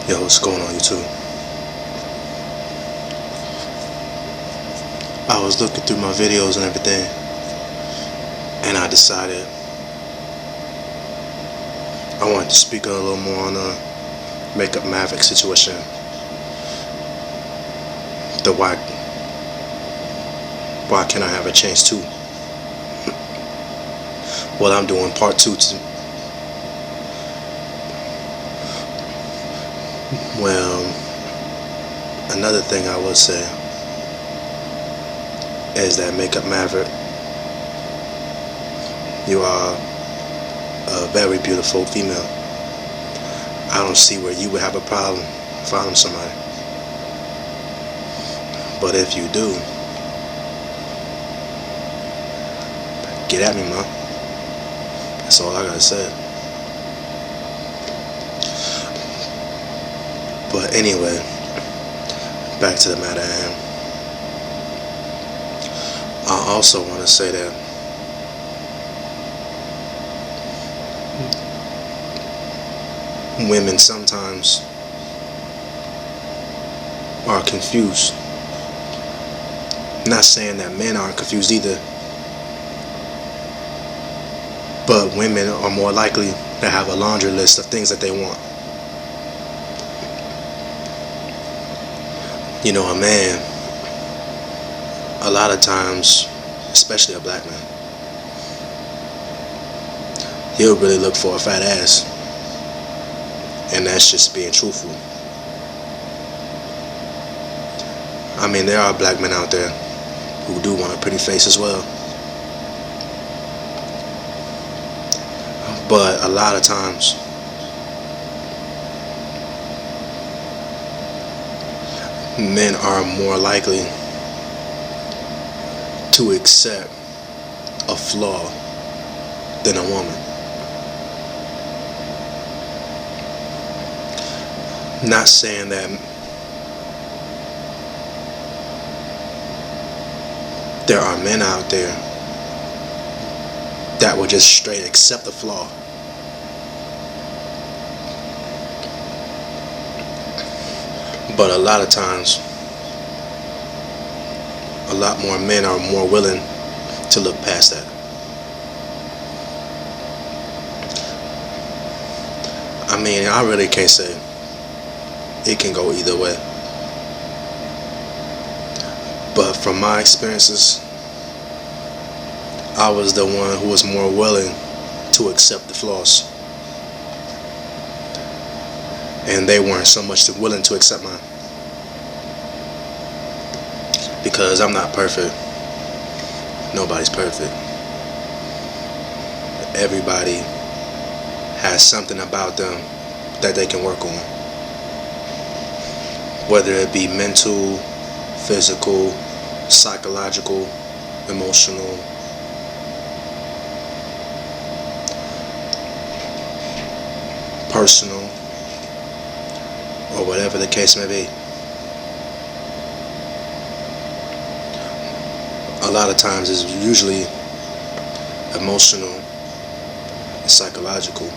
Yo, what's going on YouTube? I was looking through my videos and everything, and I decided I wanted to speak a little more on the Makeup Maverick situation. The why can't I have a chance too? Well, I'm doing part 2 to, well, another thing I would say is that Makeup Maverick, you are a very beautiful female. I don't see where you would have a problem finding somebody. But if you do, get at me, man. That's all I gotta say. But anyway, back to the matter at hand. I also want to say that women sometimes are confused. Not saying that men aren't confused either, but women are more likely to have a laundry list of things that they want. You know, a man, a lot of times, especially a black man, he'll really look for a fat ass, and that's just being truthful. I mean, there are black men out there who do want a pretty face as well, but a lot of times men are more likely to accept a flaw than a woman. Not saying that there are men out there that will just straight accept the flaw. But a lot of times, a lot more men are more willing to look past that. I mean, I really can't say. It can go either way. But from my experiences, I was the one who was more willing to accept the flaws, and they weren't so much willing to accept mine. Because I'm not perfect. Nobody's perfect. Everybody has something about them that they can work on. Whether it be mental, physical, psychological, emotional, personal, or whatever the case may be. A lot of times it's usually emotional and psychological,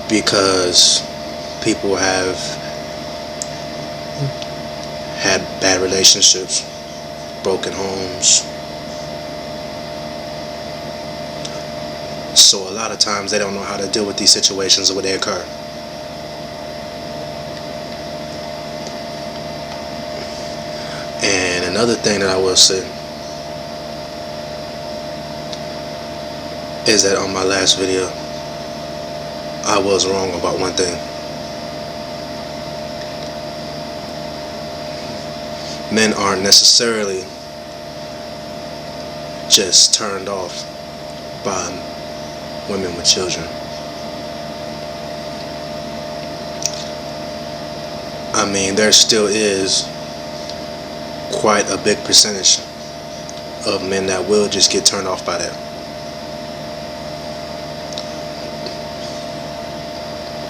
because people have had bad relationships, broken homes, so a lot of times they don't know how to deal with these situations when they occur. And another thing that I will say is that on my last video, I was wrong about one thing. Men aren't necessarily just turned off by women with children. I mean, there still is quite a big percentage of men that will just get turned off by that.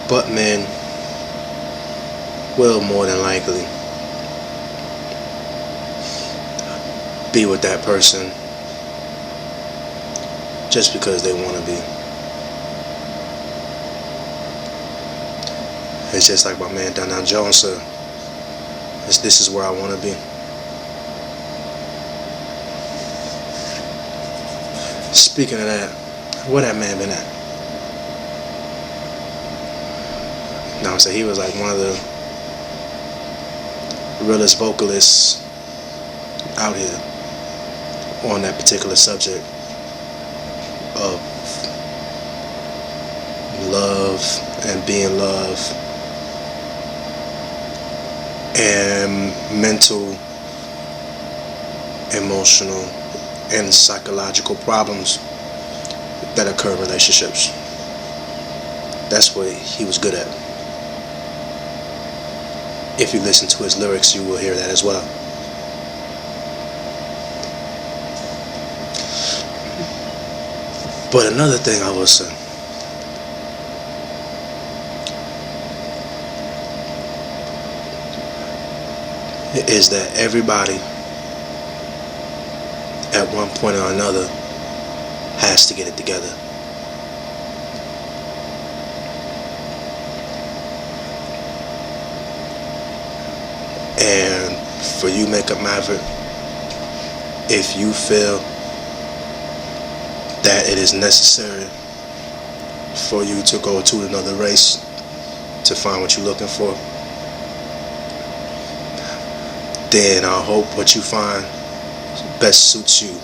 But men will more than likely be with that person just because they want to be. It's just like my man Down Jones said. This is where I want to be. Speaking of that, where that man been at? No, I'm saying he was like one of the realest vocalists out here on that particular subject of love and being loved and mental, emotional, and psychological problems that occur in relationships. That's what he was good at. If you listen to his lyrics, you will hear that as well. But another thing I will say, is that everybody at one point or another has to get it together. And for you, Makeup Maverick, if you feel that it is necessary for you to go to another race to find what you're looking for, then I hope what you find best suits you.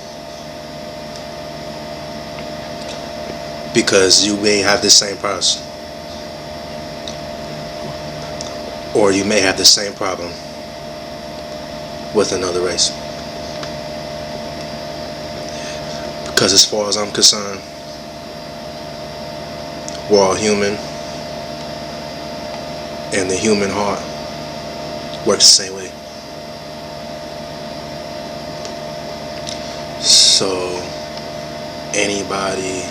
Because you may have the same person, or you may have the same problem with another race. Because as far as I'm concerned, we're all human, and the human heart works the same way. So anybody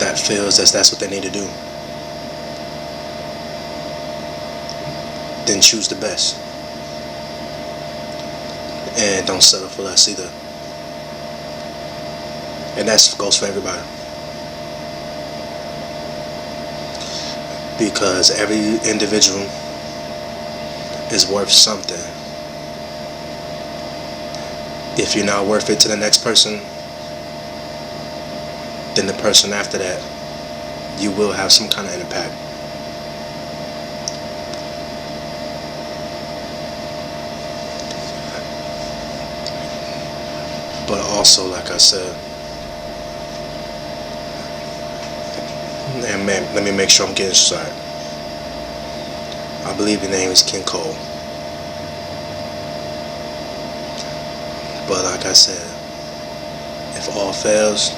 that feels that that's what they need to do, then choose the best. And don't settle for less either. And that goes for everybody. Because every individual is worth something. If you're not worth it to the next person, then the person after that, you will have some kind of impact. But also, like I said, and man, let me make sure I'm getting started. I believe your name is King Cole. But like I said, if all fails,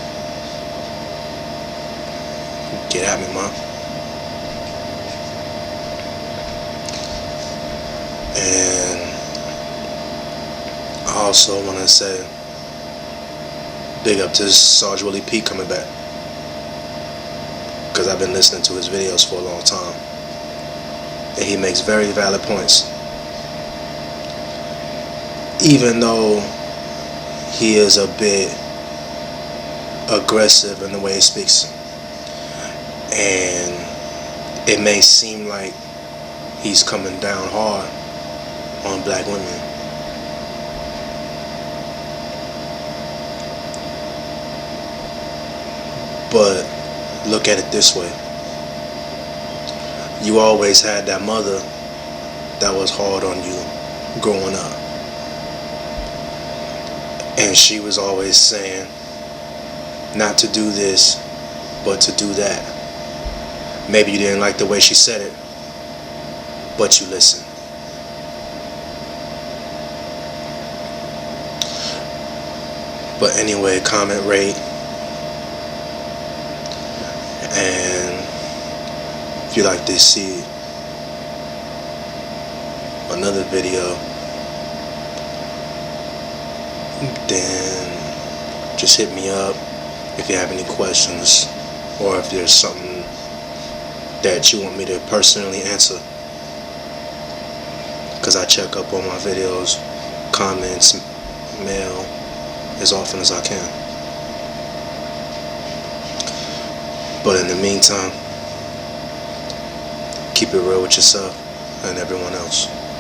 get at me, man. And I also want to say, big up to Sarge Willie P coming back, because I've been listening to his videos for a long time, and he makes very valid points. Even though he is a bit aggressive in the way he speaks, and it may seem like he's coming down hard on black women, but look at it this way. You always had that mother that was hard on you growing up, and she was always saying not to do this, but to do that. Maybe you didn't like the way she said it, but you listened. But anyway, comment, rate, and if you like to see another video, then just hit me up if you have any questions, or if there's something that you want me to personally answer, because I check up on my videos, comments, mail as often as I can. But in the meantime, keep it real with yourself and everyone else.